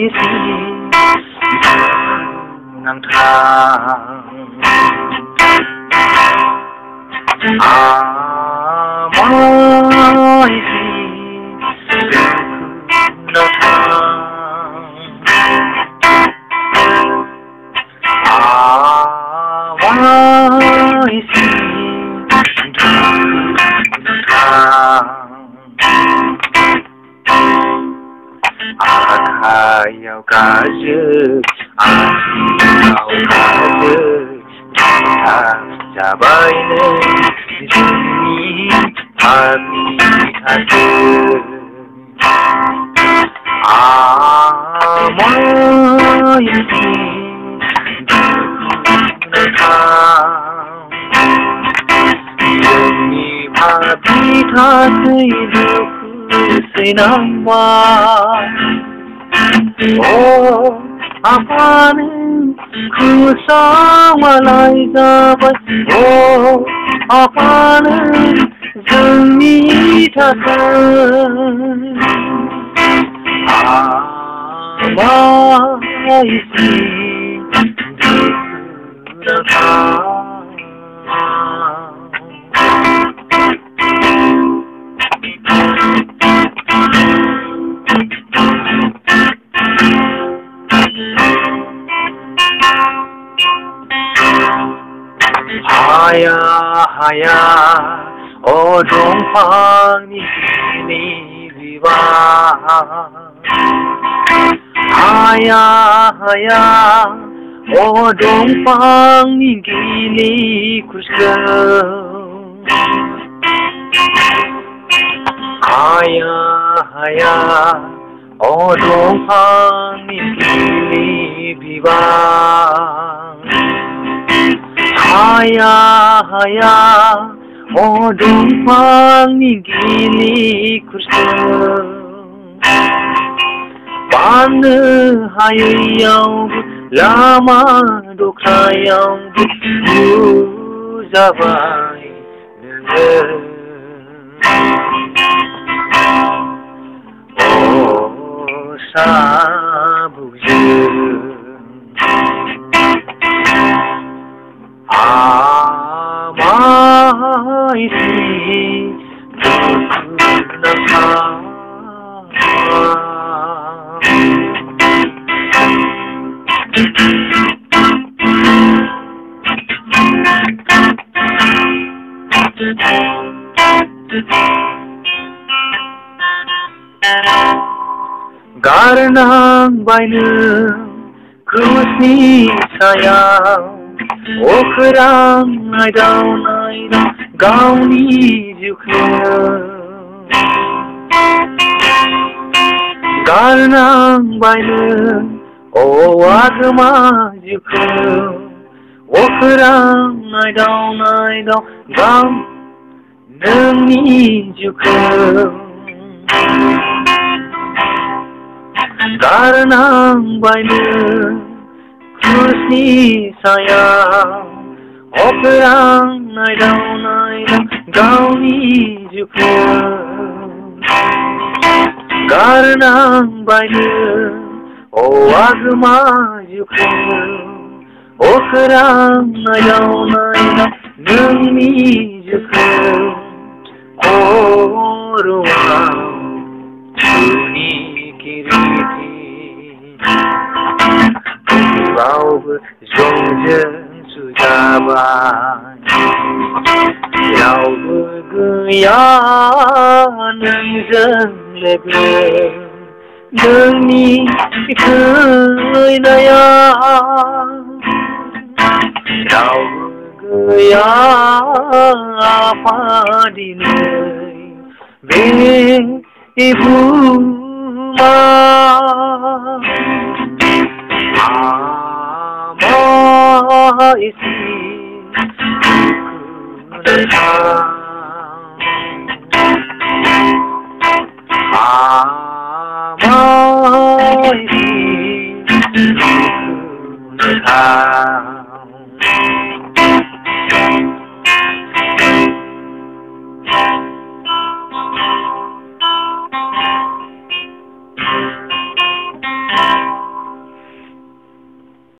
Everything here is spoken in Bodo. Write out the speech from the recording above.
isi nang thang amai isi nang thang amai isi nang thang Akayau kajek, akayau kajek, kita cabai di sini hati kajek. Amai isi demi hati kajek. Sinama, oh, apaan ku sama lai dapat, oh, apaan demi takkan, amai isi digunakan. Haya haya o dompang ni viva haya haya o dompang ni kurska haya haya o dompang ni viva Haya haya o dompang ni kursa Pane hayau lama dokayau zabai o sabuje amai isi digunakan. Garnang bainang kusni sayang Okrang naidau gauni jukna Garnang bainang o agma jukna Okrang naidau gaun nungi jukna Garnang bainang kusni sayang operang naidau gauni jukna Garnang bainang o agma jukna operang naidau nungi jukna korwang suni kiriti Bau berjongjen sujaban Yau bergoyang nengzeng lebih Demi kelayaan Yau bergoyang apa dinai Ibu ma isi digunakan amai isi digunakan